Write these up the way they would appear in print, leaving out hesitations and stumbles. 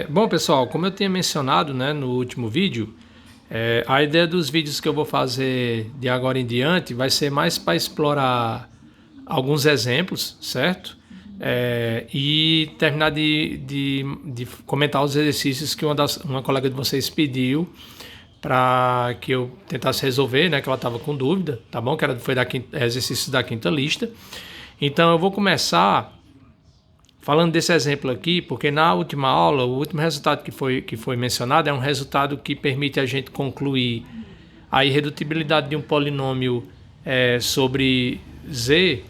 Bom, pessoal, como eu tinha mencionado, né, no último vídeo, a ideia dos vídeos que eu vou fazer de agora em diante vai ser mais para explorar alguns exemplos, certo? E terminar de comentar os exercícios que uma colega de vocês pediu para que eu tentasse resolver, né, que ela estava com dúvida, tá bom? Foi exercício da quinta lista. Então eu vou começar falando desse exemplo aqui, porque na última aula, o último resultado que foi mencionado é um resultado que permite a gente concluir a irredutibilidade de um polinômio sobre z,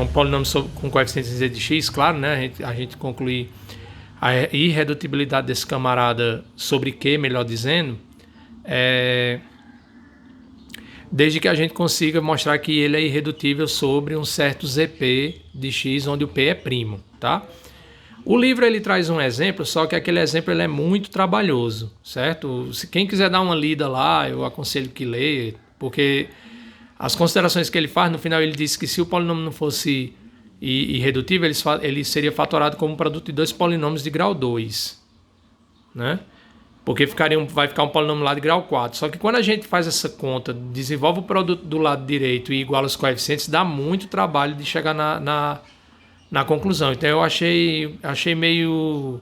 um polinômio com coeficiente z de x, claro, né? A gente concluir a irredutibilidade desse camarada sobre q, melhor dizendo, desde que a gente consiga mostrar que ele é irredutível sobre um certo zp de x, onde o p é primo, tá? O livro ele traz um exemplo, só que aquele exemplo ele é muito trabalhoso, certo? Se quem quiser dar uma lida lá, eu aconselho que leia, porque as considerações que ele faz, no final ele diz que se o polinômio não fosse irredutível, ele seria fatorado como um produto de dois polinômios de grau 2, né? Porque vai ficar um polinômio lá de grau 4. Só que quando a gente faz essa conta, desenvolve o produto do lado direito e iguala os coeficientes, dá muito trabalho de chegar na conclusão. Então eu achei meio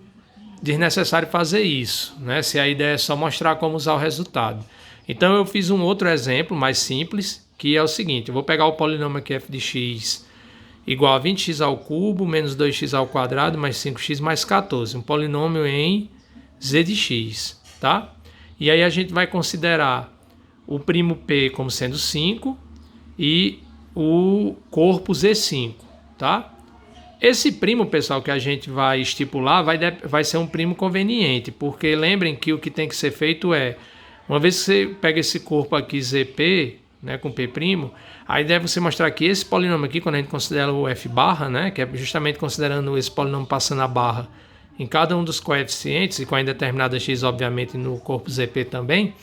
desnecessário fazer isso, né? Se a ideia é só mostrar como usar o resultado. Então eu fiz um outro exemplo mais simples, que é o seguinte: eu vou pegar o polinômio aqui f de x igual a 20x ao cubo menos 2x ao quadrado mais 5x mais 14. Um polinômio em z de x, tá? E aí a gente vai considerar o primo p como sendo 5 e o corpo z5, tá? Esse primo, pessoal, que a gente vai estipular vai ser um primo conveniente, porque lembrem que o que tem que ser feito uma vez que você pega esse corpo aqui zp, né, com p', aí deve você mostrar que esse polinômio aqui, quando a gente considera o f barra, né, que é justamente considerando esse polinômio passando a barra em cada um dos coeficientes, e com a indeterminada x, obviamente, no corpo zp também,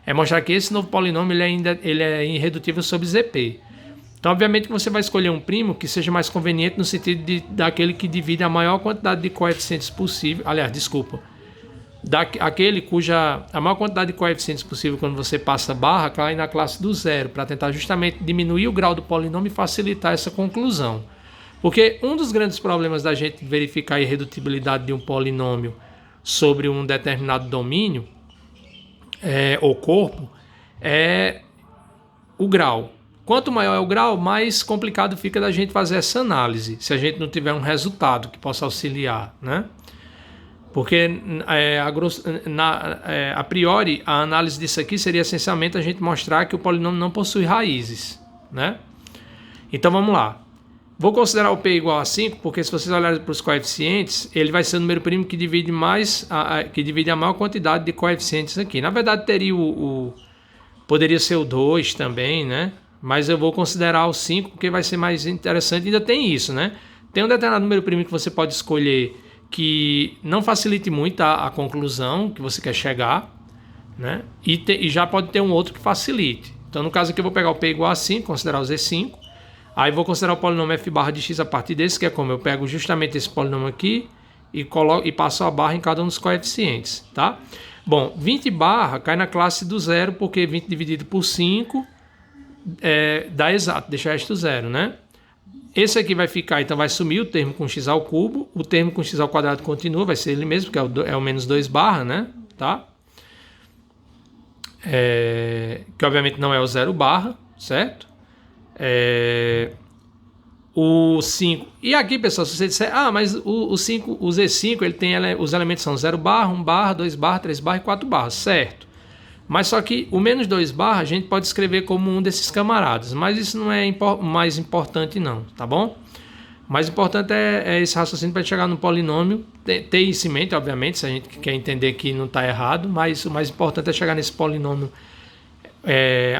é mostrar que esse novo polinômio ele é irredutível sobre zp. Então, obviamente, você vai escolher um primo que seja mais conveniente no sentido daquele que divide a maior quantidade de coeficientes possível. Aliás, desculpa. Aquele cuja a maior quantidade de coeficientes possível quando você passa barra cai na classe do zero, para tentar justamente diminuir o grau do polinômio e facilitar essa conclusão. Porque um dos grandes problemas da gente verificar a irredutibilidade de um polinômio sobre um determinado domínio ou corpo é o grau. Quanto maior é o grau, mais complicado fica da gente fazer essa análise, se a gente não tiver um resultado que possa auxiliar, né? Porque a priori a análise disso aqui seria essencialmente a gente mostrar que o polinômio não possui raízes, né? Então vamos lá. Vou considerar o p igual a 5, porque se vocês olharem para os coeficientes, ele vai ser o número primo que divide a maior quantidade de coeficientes aqui. Na verdade, poderia ser o 2 também, né? Mas eu vou considerar o 5 porque vai ser mais interessante. Ainda tem isso, né? Tem um determinado número primo que você pode escolher que não facilite muito a conclusão que você quer chegar, né? E já pode ter um outro que facilite. Então, no caso aqui, eu vou pegar o p igual a 5, considerar o z5. Aí vou considerar o polinômio f barra de x a partir desse, que é como eu pego justamente esse polinômio aqui e passo a barra em cada um dos coeficientes, tá? Bom, 20 barra cai na classe do zero, porque 20 dividido por 5 dá exato, deixa resto zero, né? Esse aqui vai ficar, então vai sumir o termo com x ao cubo, o termo com x ao quadrado continua, vai ser ele mesmo, que é o menos 2 barra, né? Tá? Que obviamente não é o 0 barra, certo? O 5. E aqui, pessoal, se você disser, mas o Z5, ele tem os elementos são 0 barra, 1 barra, 2 barra, 3 barra e 4 barra, certo? Mas só que o menos 2 barra a gente pode escrever como um desses camaradas, mas isso não é mais importante não, tá bom? O mais importante é esse raciocínio para chegar no polinômio, ter isso em mente, obviamente, se a gente quer entender que não está errado, mas o mais importante é chegar nesse polinômio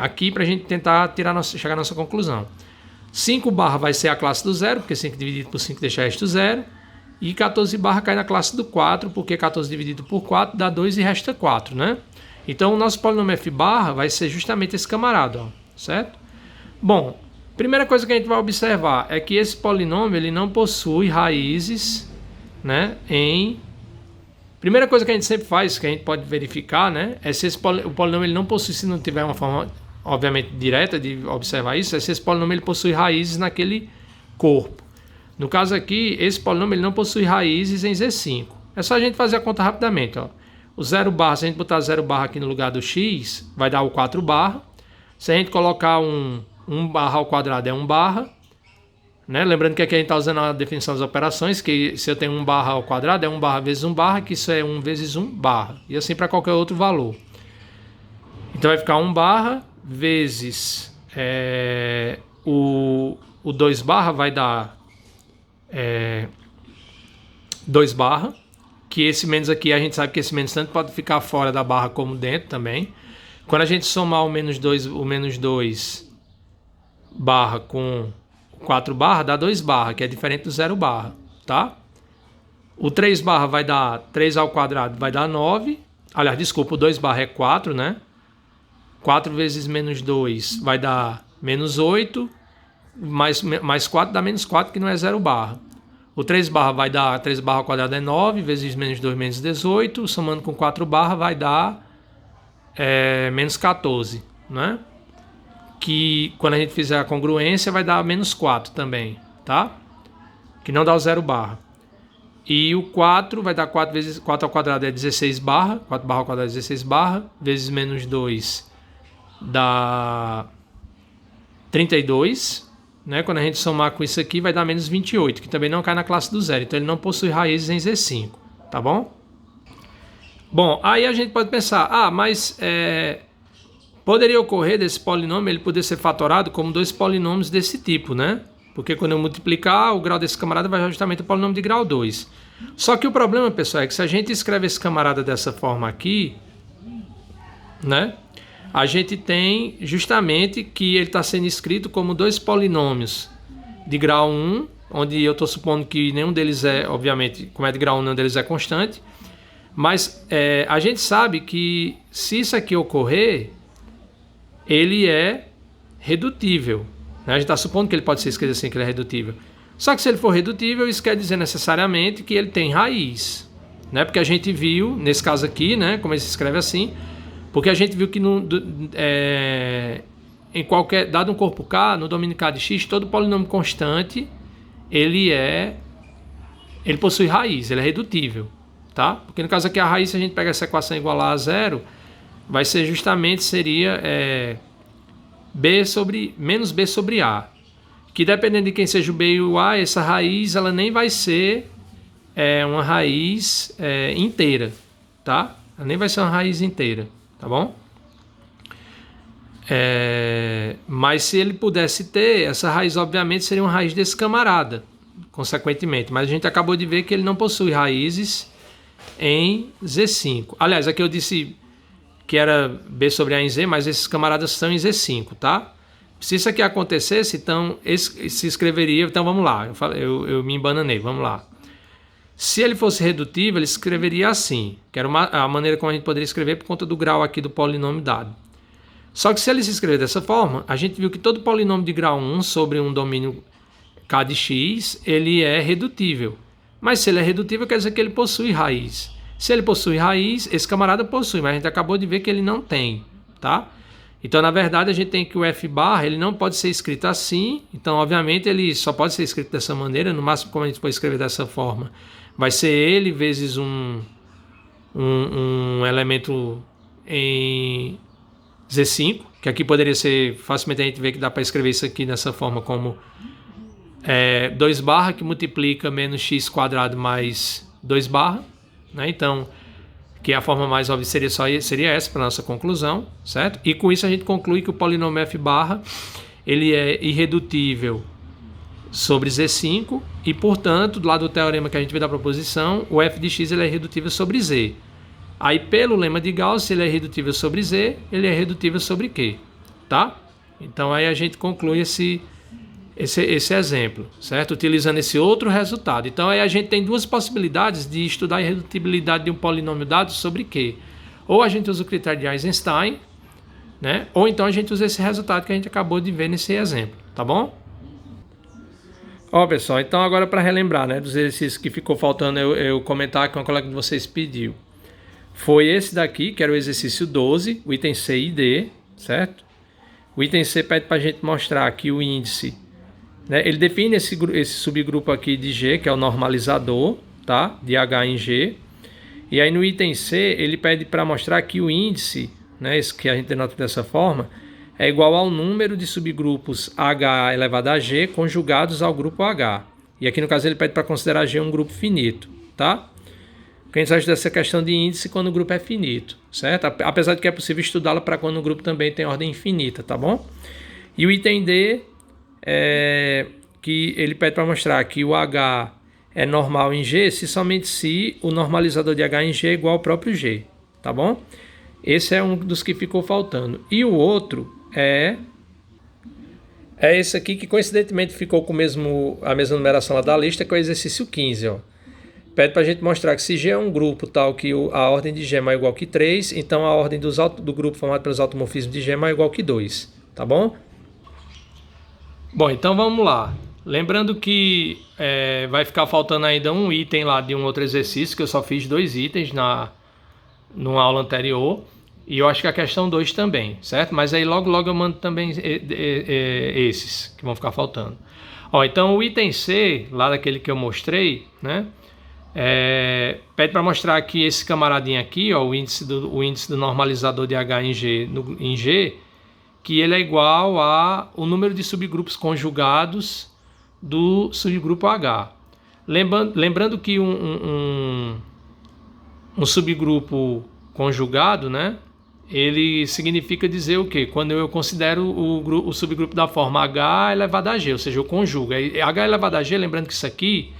aqui para a gente tentar chegar à nossa conclusão. 5 barra vai ser a classe do zero, porque 5 dividido por 5 deixa resto zero. E 14 barra cai na classe do 4, porque 14 dividido por 4 dá 2 e resta 4, né? Então o nosso polinômio f barra vai ser justamente esse camarada, ó, certo? Bom, primeira coisa que a gente vai observar é que esse polinômio ele não possui raízes, né, em Primeira coisa que a gente sempre faz, que a gente pode verificar, né, é se o polinômio ele não possui, se não tiver uma forma, obviamente, direta de observar isso, é se esse polinômio ele possui raízes naquele corpo. No caso aqui, esse polinômio ele não possui raízes em Z5. É só a gente fazer a conta rapidamente, ó. O 0 barra, se a gente botar 0 barra aqui no lugar do x, vai dar o 4 barra. Se a gente colocar 1 barra ao quadrado é 1 barra. Né? Lembrando que aqui a gente está usando a definição das operações, que se eu tenho 1 barra ao quadrado é 1 barra vezes 1 barra, que isso é 1 vezes 1 barra. E assim para qualquer outro valor. Então vai ficar 1 barra vezes o 2 barra vai dar 2 barra. Que esse menos aqui, a gente sabe que esse menos tanto pode ficar fora da barra como dentro também. Quando a gente somar o menos 2 barra com 4 barra, dá 2 barra, que é diferente do 0 barra, tá? O 3 barra vai dar 3 ao quadrado, vai dar 9. Aliás, desculpa, o 2 barra é 4, né? 4 vezes menos 2 vai dar menos 8. Mais 4 dá menos 4, que não é 0 barra. O 3 barra vai dar, 3 barra ao quadrado é 9, vezes menos 2, menos 18. Somando com 4 barra vai dar menos 14, né? Que quando a gente fizer a congruência vai dar menos 4 também, tá? Que não dá o 0 barra. E o 4 vai dar 4 vezes 4 ao quadrado é 16 barra. 4 barra ao quadrado é 16 barra. Vezes menos 2 dá 32. Né? Quando a gente somar com isso aqui vai dar menos 28, que também não cai na classe do zero. Então ele não possui raízes em Z5, tá bom? Bom, aí a gente pode pensar, mas poderia ocorrer desse polinômio ele poder ser fatorado como 2 polinômios desse tipo, né? Porque quando eu multiplicar, o grau desse camarada vai justamente o polinômio de grau 2. Só que o problema, pessoal, é que se a gente escreve esse camarada dessa forma aqui, né? A gente tem justamente que ele está sendo escrito como 2 polinômios de grau 1, onde eu estou supondo que nenhum deles é, obviamente, como é de grau 1, nenhum deles é constante. Mas a gente sabe que se isso aqui ocorrer, ele é redutível. Né? A gente está supondo que ele pode ser escrito assim, que ele é redutível. Só que se ele for redutível, isso quer dizer necessariamente que ele tem raiz. Né? Porque a gente viu, nesse caso aqui, né, como ele se escreve assim, porque a gente viu que em qualquer, dado um corpo K, no domínio K de X, todo polinômio constante, ele possui raiz, ele é redutível, tá? Porque no caso aqui a raiz, se a gente pega essa equação igualar a zero, vai ser justamente, seria menos B sobre A. Que dependendo de quem seja o B e o A, essa raiz, ela nem vai ser uma raiz inteira, tá? Ela nem vai ser uma raiz inteira. Tá bom? Mas se ele pudesse ter, essa raiz obviamente seria uma raiz desse camarada, consequentemente. Mas a gente acabou de ver que ele não possui raízes em Z5. Aliás, aqui eu disse que era B sobre A em Z, mas esses camaradas estão em Z5, tá? Se isso aqui acontecesse, então se escreveria... Então vamos lá, eu me embananei, vamos lá. Se ele fosse redutível, ele escreveria assim, que era a maneira como a gente poderia escrever por conta do grau aqui do polinômio dado. Só que se ele se escrever dessa forma, a gente viu que todo polinômio de grau 1 sobre um domínio K de X, ele é redutível. Mas se ele é redutível, quer dizer que ele possui raiz. Se ele possui raiz, esse camarada possui, mas a gente acabou de ver que ele não tem, tá? Então, na verdade, a gente tem que o F barra, ele não pode ser escrito assim. Então, obviamente, ele só pode ser escrito dessa maneira. No máximo, como a gente pode escrever dessa forma, vai ser ele vezes um elemento em Z5, que aqui poderia ser, facilmente a gente vê que dá para escrever isso aqui dessa forma como 2 barra que multiplica menos x quadrado mais 2 barra, né? Então, que a forma mais óbvia seria essa para nossa conclusão, certo? E com isso a gente conclui que o polinômio f barra ele é irredutível sobre Z5 e, portanto, do lado do teorema que a gente vê da proposição, o f de x ele é irredutível sobre Z. Aí, pelo lema de Gauss, se ele é irredutível sobre Z, ele é irredutível sobre Q, tá? Então, aí a gente conclui esse exemplo, certo? Utilizando esse outro resultado. Então, aí a gente tem duas possibilidades de estudar a irredutibilidade de um polinômio dado sobre Q. Ou a gente usa o critério de Eisenstein, né? Ou então a gente usa esse resultado que a gente acabou de ver nesse exemplo, tá bom? Ó, pessoal, então agora para relembrar, né, dos exercícios que ficou faltando eu comentar que uma colega de vocês pediu. Foi esse daqui, que era o exercício 12, o item C e D, certo? O item C pede para a gente mostrar que o índice, né, ele define esse subgrupo aqui de G, que é o normalizador, tá? De H em G. E aí no item C, ele pede para mostrar que o índice, né, esse que a gente denota dessa forma, é igual ao número de subgrupos H elevado a G conjugados ao grupo H. E aqui no caso ele pede para considerar G um grupo finito, tá? O que a gente acha dessa questão de índice quando o grupo é finito, certo? Apesar de que é possível estudá-la para quando o grupo também tem ordem infinita, tá bom? E o item D é que ele pede para mostrar que o H é normal em G somente se o normalizador de H em G é igual ao próprio G, tá bom? Esse é um dos que ficou faltando. E o outro é esse aqui que coincidentemente ficou com a mesma numeração lá da lista, que é o exercício 15, ó. Pede para a gente mostrar que se G é um grupo tal que a ordem de G é igual que 3, então a ordem do grupo formado pelos automorfismos de G é igual que 2, tá bom? Bom, então vamos lá. Lembrando que vai ficar faltando ainda um item lá de um outro exercício, que eu só fiz 2 itens numa aula anterior. E eu acho que a questão 2 também, certo? Mas aí logo eu mando também esses que vão ficar faltando. Ó, então o item C, lá daquele que eu mostrei, né? Pede para mostrar que esse camaradinho aqui, ó, o índice do normalizador de H em G, que ele é igual ao número de subgrupos conjugados do subgrupo H. Lembrando que um subgrupo conjugado, né? Ele significa dizer o quê? Quando eu considero o subgrupo da forma H elevado a G, ou seja, eu conjugo. H elevado a G, lembrando que isso aqui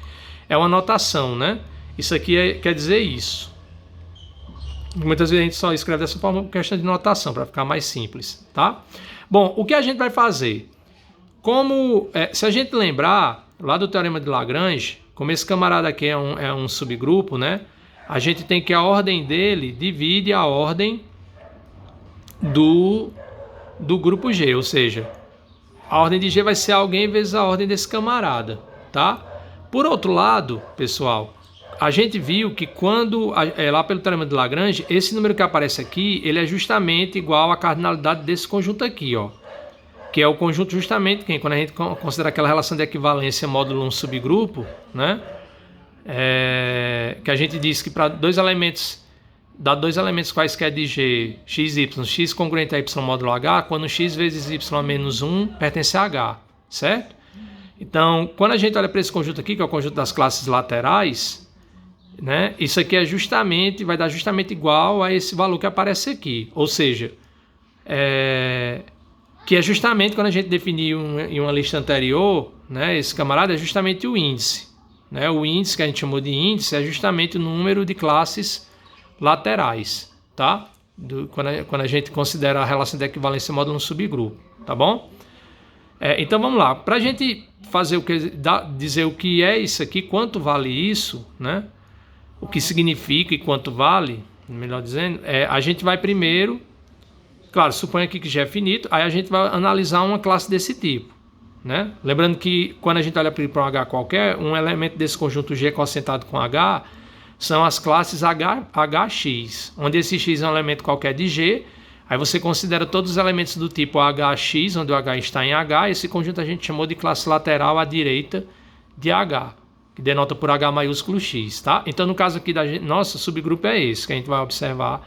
é uma notação, né? Isso aqui quer dizer isso. Muitas vezes a gente só escreve dessa forma por questão de notação, para ficar mais simples, tá? Bom, o que a gente vai fazer? Se a gente lembrar lá do Teorema de Lagrange, como esse camarada aqui é um subgrupo, né? A gente tem que a ordem dele divide a ordem do grupo G, ou seja, a ordem de G vai ser alguém vezes a ordem desse camarada, tá? Por outro lado, pessoal, a gente viu que quando, lá pelo Teorema de Lagrange, esse número que aparece aqui, ele é justamente igual à cardinalidade desse conjunto aqui, ó. Que é o conjunto justamente, quando a gente considera aquela relação de equivalência módulo 1 subgrupo, né? Que a gente diz que para dois elementos quaisquer de G, x, y, x congruente a y módulo H, quando x vezes y menos 1 pertence a H, certo? Então, quando a gente olha para esse conjunto aqui, que é o conjunto das classes laterais, né? Isso aqui vai dar justamente igual a esse valor que aparece aqui. Ou seja, que é justamente quando a gente definiu em uma lista anterior, né? Esse camarada é justamente o índice. Né? O índice que a gente chamou de índice é justamente o número de classes laterais, tá? Quando a gente considera a relação de equivalência módulo um subgrupo, tá bom? Então vamos lá, para a gente dizer o que é isso aqui, quanto vale isso, né? O que significa e quanto vale, melhor dizendo, a gente vai primeiro, claro, suponha aqui que G é finito, aí a gente vai analisar uma classe desse tipo, né? Lembrando que quando a gente olha para um H qualquer, um elemento desse conjunto G coacentado com H são as classes HX, onde esse X é um elemento qualquer de G. Aí você considera todos os elementos do tipo HX, onde o H está em H. Esse conjunto a gente chamou de classe lateral à direita de H, que denota por H maiúsculo X, tá? Então, no caso aqui nosso subgrupo é esse, que a gente vai observar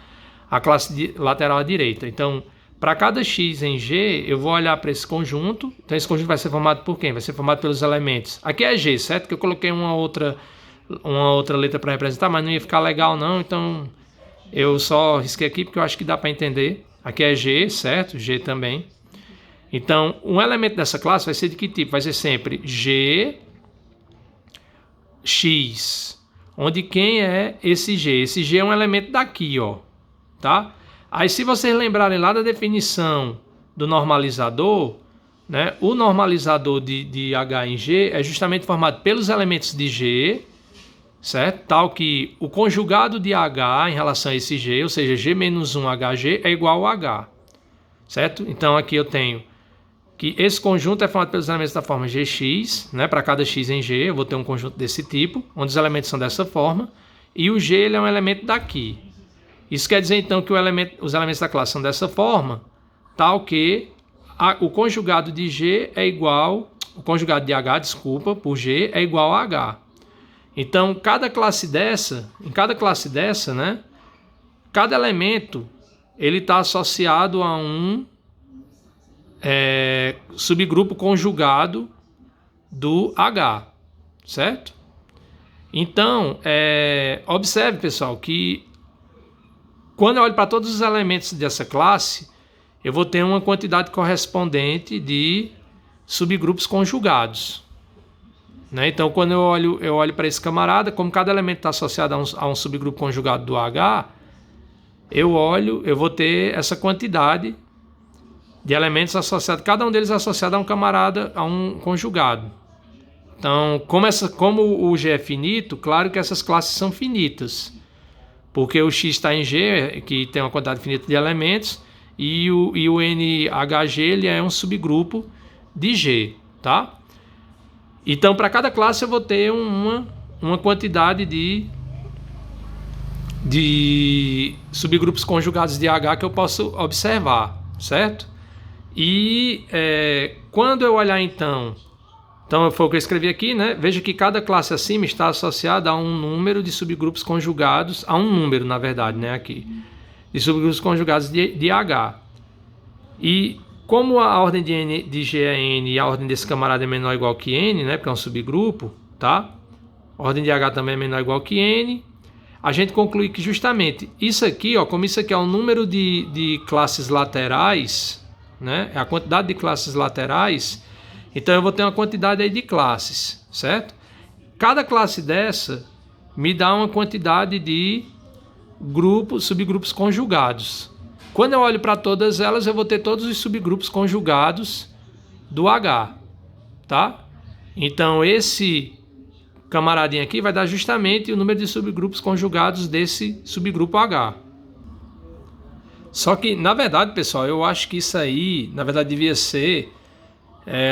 a classe lateral à direita. Então, para cada X em G, eu vou olhar para esse conjunto. Então, esse conjunto vai ser formado por quem? Vai ser formado pelos elementos. Aqui é G, certo? Que eu coloquei uma outra letra para representar, mas não ia ficar legal não, então eu só risquei aqui porque eu acho que dá para entender. Aqui é G, certo? G também. Então, um elemento dessa classe vai ser de que tipo? Vai ser sempre G, X, onde quem é esse G? Esse G é um elemento daqui, ó, tá? Aí, se vocês lembrarem lá da definição do normalizador, né? O normalizador de H em G é justamente formado pelos elementos de G, certo? Tal que o conjugado de H em relação a esse G, ou seja, G menos 1 HG é igual a H, certo? Então aqui eu tenho que esse conjunto é formado pelos elementos da forma Gx, né? Para cada x em G, eu vou ter um conjunto desse tipo, onde os elementos são dessa forma, e o G ele é um elemento daqui. Isso quer dizer, então, que os elementos da classe são dessa forma, tal que o conjugado de G é igual, o conjugado de H, desculpa, por G é igual a H. Então, em cada classe dessa, né? Cada elemento ele está associado a um subgrupo conjugado do H, certo? Então, observe, pessoal, que quando eu olho para todos os elementos dessa classe, eu vou ter uma quantidade correspondente de subgrupos conjugados, né? Então, quando eu olho para esse camarada, como cada elemento está associado a um subgrupo conjugado do H, eu vou ter essa quantidade de elementos associados, cada um deles associado a um camarada, a um conjugado. Então, como o G é finito, claro que essas classes são finitas, porque o X está em G, que tem uma quantidade finita de elementos, e o NHG ele é um subgrupo de G, tá? Então, para cada classe eu vou ter uma quantidade de subgrupos conjugados de H que eu posso observar, certo? E quando eu olhar então foi o que eu escrevi aqui, né? Veja que cada classe acima está associada a um número de subgrupos conjugados, a um número, na verdade, né? Aqui, de subgrupos conjugados de H. E como a ordem de G é N e a ordem desse camarada é menor ou igual que N, né? Porque é um subgrupo, tá? A ordem de H também é menor ou igual que N. A gente conclui que justamente isso aqui, ó, como isso aqui é o número de classes laterais, né? É a quantidade de classes laterais, então eu vou ter uma quantidade aí de classes, certo? Cada classe dessa me dá uma quantidade de subgrupos conjugados. Quando eu olho para todas elas, eu vou ter todos os subgrupos conjugados do H, tá? Então esse camaradinho aqui vai dar justamente o número de subgrupos conjugados desse subgrupo H. Só que, na verdade, pessoal, eu acho que isso aí, na verdade, devia ser,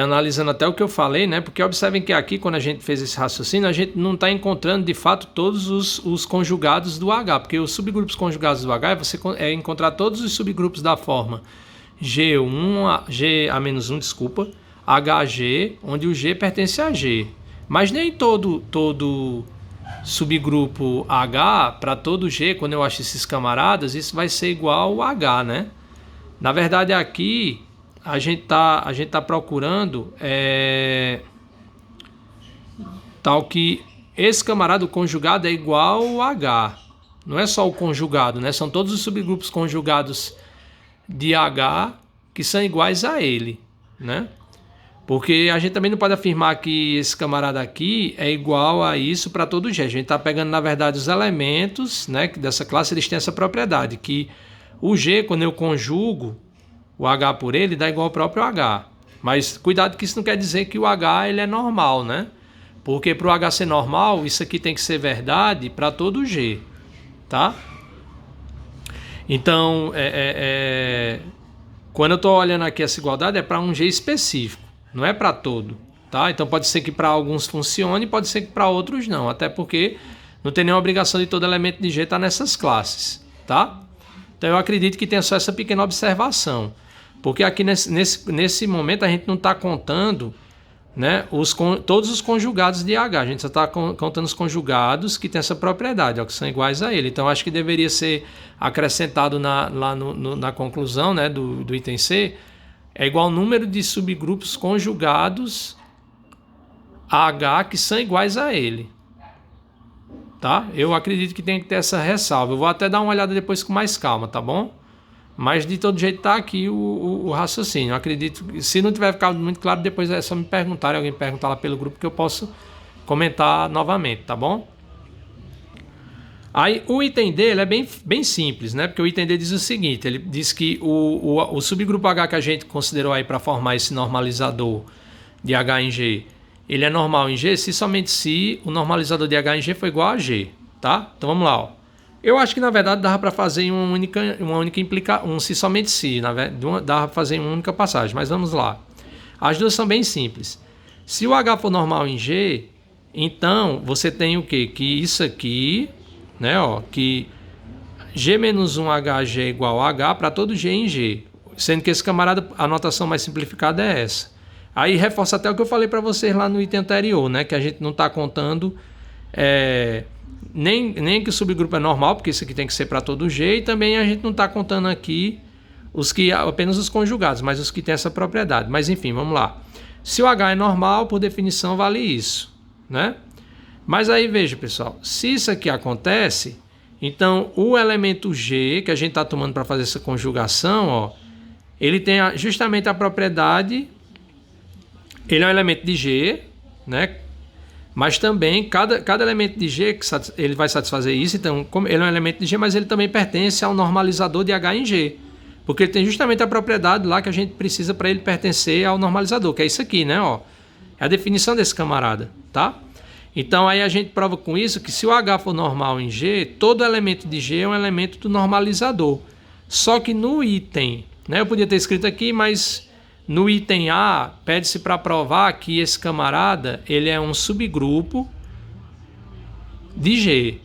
analisando até o que eu falei, né? Porque observem que aqui, quando a gente fez esse raciocínio, a gente não está encontrando, de fato, todos os conjugados do H, porque os subgrupos conjugados do H é você encontrar todos os subgrupos da forma Ga-1, desculpa, HG, onde o G pertence a G. Mas nem todo subgrupo H para todo G, quando eu acho esses camaradas, isso vai ser igual a H, né? Na verdade, aqui a gente tá procurando tal que esse camarada, o conjugado, é igual a H. Não é só o conjugado, né? São todos os subgrupos conjugados de H que são iguais a ele, né? Porque a gente também não pode afirmar que esse camarada aqui é igual a isso para todo G. A gente está pegando, na verdade, os elementos, né, dessa classe, eles têm essa propriedade, que o G, quando eu conjugo o H por ele, dá igual ao próprio H. Mas cuidado que isso não quer dizer que o H ele é normal, né? Porque para o H ser normal, isso aqui tem que ser verdade para todo G, tá? Então, quando eu estou olhando aqui essa igualdade, é para um G específico. Não é para todo, tá? Então pode ser que para alguns funcione, pode ser que para outros não, até porque não tem nenhuma obrigação de todo elemento de G estar nessas classes, tá? Então eu acredito que tenha só essa pequena observação, porque aqui nesse momento a gente não está contando, né, todos os conjugados de H, a gente só está contando os conjugados que têm essa propriedade, ó, que são iguais a ele. Então acho que deveria ser acrescentado lá na conclusão, né, do item C, é igual ao número de subgrupos conjugados a H que são iguais a ele. Tá? Eu acredito que tem que ter essa ressalva. Eu vou até dar uma olhada depois com mais calma, tá bom? Mas de todo jeito tá aqui o raciocínio. Eu acredito que se não tiver ficado muito claro, depois é só me perguntar, alguém perguntar lá pelo grupo que eu posso comentar novamente, tá bom? Aí o item D ele é bem simples, né? Porque o item D diz o seguinte, ele diz que o subgrupo H que a gente considerou aí para formar esse normalizador de H em G, ele é normal em G se somente se o normalizador de H em G for igual a G, tá? Então vamos lá, ó. Eu acho que na verdade dava para fazer em uma única implicação, se somente se, dava para fazer em uma única passagem, mas vamos lá. As duas são bem simples. Se o H for normal em G, então você tem o quê? Que isso aqui, né, ó, que G-1HG é igual a H para todo G em G. Sendo que esse camarada, a notação mais simplificada é essa. Aí reforça até o que eu falei para vocês lá no item anterior, né? Que a gente não está contando nem que o subgrupo é normal, porque isso aqui tem que ser para todo G, e também a gente não está contando aqui apenas os conjugados, mas os que têm essa propriedade. Mas enfim, vamos lá. Se o H é normal, por definição vale isso, né? Mas aí veja, pessoal, se isso aqui acontece, então o elemento G, que a gente está tomando para fazer essa conjugação, ó, ele tem justamente a propriedade, ele é um elemento de G, né? Mas também cada elemento de G ele vai satisfazer isso. Então, como ele é um elemento de G, mas ele também pertence ao normalizador de H em G. Porque ele tem justamente a propriedade lá que a gente precisa para ele pertencer ao normalizador, que é isso aqui, né? Ó, é a definição desse camarada, tá? Então aí a gente prova com isso que se o H for normal em G, todo elemento de G é um elemento do normalizador. Só que no item, né? Eu podia ter escrito aqui, mas no item A, pede-se para provar que esse camarada ele é um subgrupo de G.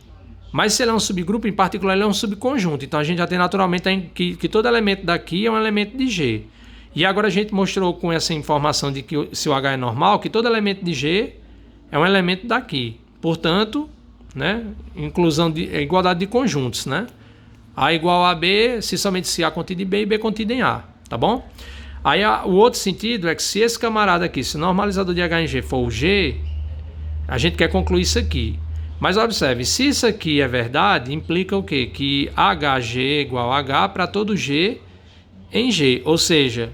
Mas se ele é um subgrupo, em particular, ele é um subconjunto. Então a gente já tem naturalmente que todo elemento daqui é um elemento de G. E agora a gente mostrou com essa informação de que se o H é normal, que todo elemento de G é um elemento daqui. Portanto, né, igualdade de conjuntos, né? A igual a B, se somente se A contida em B e B contida em A, tá bom? Aí o outro sentido é que se esse camarada aqui, se o normalizador de H em G for o G, a gente quer concluir isso aqui. Mas observe, se isso aqui é verdade, implica o quê? Que HG é igual a H para todo G em G. Ou seja,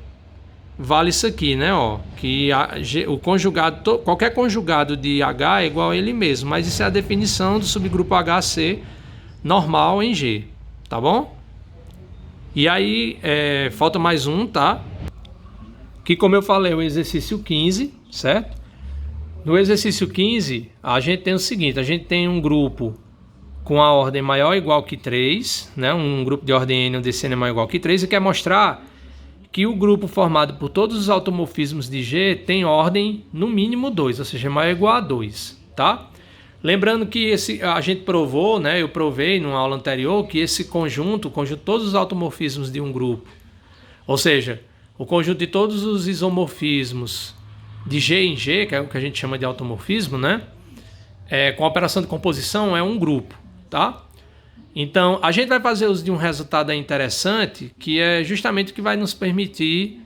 vale isso aqui, né? Ó, que o conjugado, qualquer conjugado de H é igual a ele mesmo. Mas isso é a definição do subgrupo HC normal em G. Tá bom? E aí, falta mais um, tá? Que, como eu falei, é o exercício 15, certo? No exercício 15, a gente tem o seguinte, a gente tem um grupo com a ordem maior ou igual que 3, né? Um grupo de ordem N onde esse N é maior ou igual que 3, e quer mostrar que o grupo formado por todos os automorfismos de G tem ordem no mínimo 2, ou seja, maior ou igual a 2, tá? Lembrando que a gente provou, né? Eu provei numa aula anterior que esse conjunto todos os automorfismos de um grupo, ou seja, o conjunto de todos os isomorfismos de G em G, que é o que a gente chama de automorfismo, né? Com a operação de composição é um grupo, tá? Então, a gente vai fazer uso de um resultado interessante, que é justamente o que vai nos permitir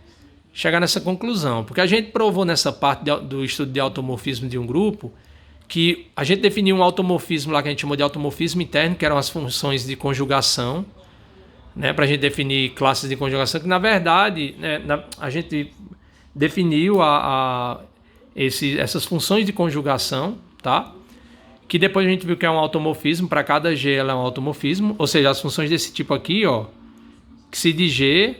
chegar nessa conclusão. Porque a gente provou nessa parte do estudo de automorfismo de um grupo, que a gente definiu um automorfismo lá que a gente chamou de automorfismo interno, que eram as funções de conjugação, né, para a gente definir classes de conjugação, que na verdade, né, a gente definiu essas funções de conjugação, tá? Que depois a gente viu que é um automorfismo, para cada G ela é um automorfismo, ou seja, as funções desse tipo aqui, ó, que se de G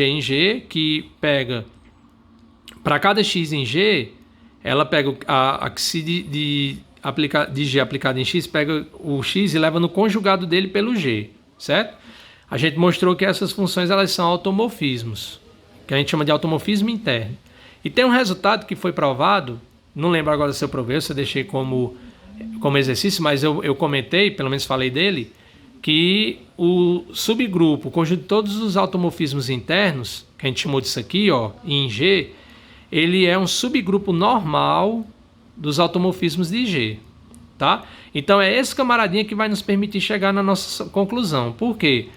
em G, que pega, para cada X em G, ela pega a que se de G aplicada em X, pega o X e leva no conjugado dele pelo G, certo? A gente mostrou que essas funções elas são automorfismos, que a gente chama de automorfismo interno. E tem um resultado que foi provado, não lembro agora se eu provei, se eu deixei como exercício, mas eu comentei, pelo menos falei dele, que o subgrupo, o conjunto de todos os automorfismos internos, que a gente chamou disso aqui, ó, em G, ele é um subgrupo normal dos automorfismos de G, tá? Então é esse camaradinha que vai nos permitir chegar na nossa conclusão. Por quê?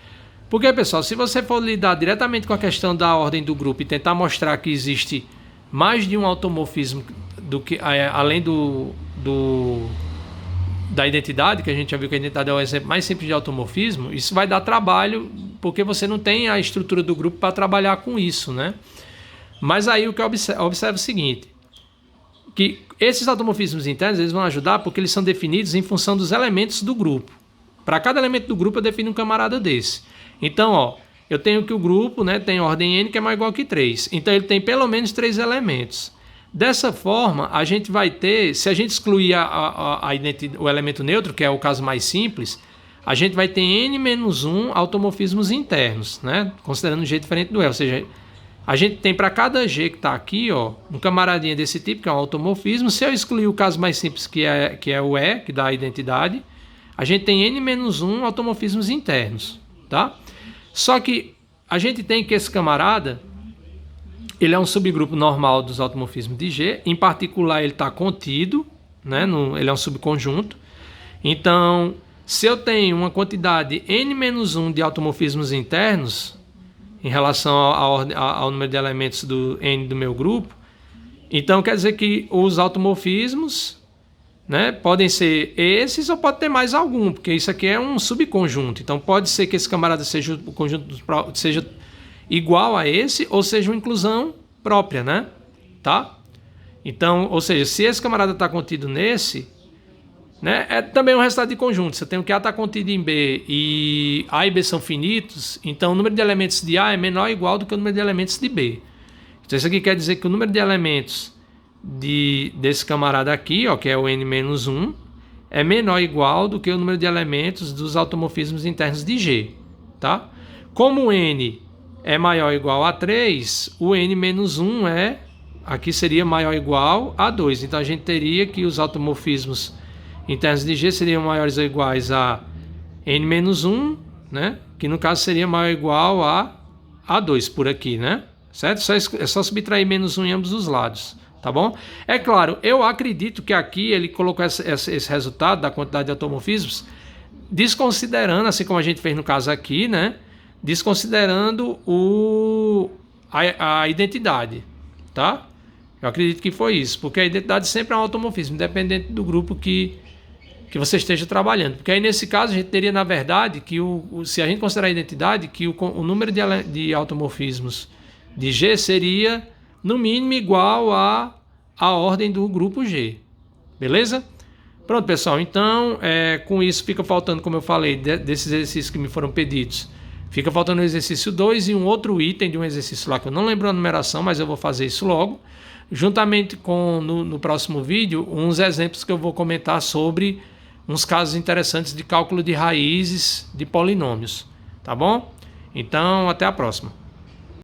Porque, pessoal, se você for lidar diretamente com a questão da ordem do grupo e tentar mostrar que existe mais de um automorfismo do que, além da identidade, que a gente já viu que a identidade é o exemplo mais simples de automorfismo, isso vai dar trabalho, porque você não tem a estrutura do grupo para trabalhar com isso, né? Mas aí o que observa é o seguinte, que esses automorfismos internos eles vão ajudar porque eles são definidos em função dos elementos do grupo. Para cada elemento do grupo eu defino um camarada desse. Então, ó, eu tenho que o grupo, né, tem ordem N que é maior ou igual que 3. Então ele tem pelo menos 3 elementos. Dessa forma, a gente vai ter, se a gente excluir o elemento neutro, que é o caso mais simples, a gente vai ter N-1 automorfismos internos, né, considerando um jeito diferente do E. Ou seja, A gente tem para cada G que está aqui, ó, um camaradinha desse tipo, que é um automorfismo. Se eu excluir o caso mais simples, que é o E, que dá a identidade, a gente tem N-1 automorfismos internos, tá? Só que a gente tem que esse camarada, ele é um subgrupo normal dos automorfismos de G. Em particular, ele está contido, né? Ele é um subconjunto. Então, se eu tenho uma quantidade N-1 de automorfismos internos em relação ao número de elementos do N do meu grupo, então quer dizer que os automorfismos, né, podem ser esses ou pode ter mais algum, porque isso aqui é um subconjunto. Então pode ser que esse camarada seja o conjunto seja igual a esse ou seja uma inclusão própria, né? Tá? Então, ou seja, se esse camarada está contido nesse, né, é também um resultado de conjunto. Você tem o que A está contido em B e A e B são finitos, então o número de elementos de A é menor ou igual do que o número de elementos de B. Então isso aqui quer dizer que o número de elementos desse camarada aqui, ó, que é o N-1, é menor ou igual do que o número de elementos dos automorfismos internos de G. Tá? Como o N é maior ou igual a 3, o N-1 aqui seria maior ou igual a 2. Então a gente teria que os automorfismos internos de G seriam maiores ou iguais a N-1, né? Que no caso seria maior ou igual a 2 por aqui, né? Certo? É só subtrair -1 em ambos os lados, tá bom? É claro, eu acredito que aqui ele colocou esse resultado da quantidade de automorfismos desconsiderando, assim como a gente fez no caso aqui, né? Desconsiderando a identidade, tá? Eu acredito que foi isso, porque a identidade sempre é um automorfismo, independente do grupo que você esteja trabalhando. Porque aí, nesse caso, a gente teria, na verdade, que se a gente considerar a identidade, que o número de automorfismos de G seria, no mínimo, igual à ordem do grupo G. Beleza? Pronto, pessoal. Então, com isso, fica faltando, como eu falei, desses exercícios que me foram pedidos, fica faltando o exercício 2 e um outro item de um exercício lá, que eu não lembro a numeração, mas eu vou fazer isso logo. Juntamente com, no próximo vídeo, uns exemplos que eu vou comentar sobre uns casos interessantes de cálculo de raízes de polinômios, tá bom? Então, até a próxima.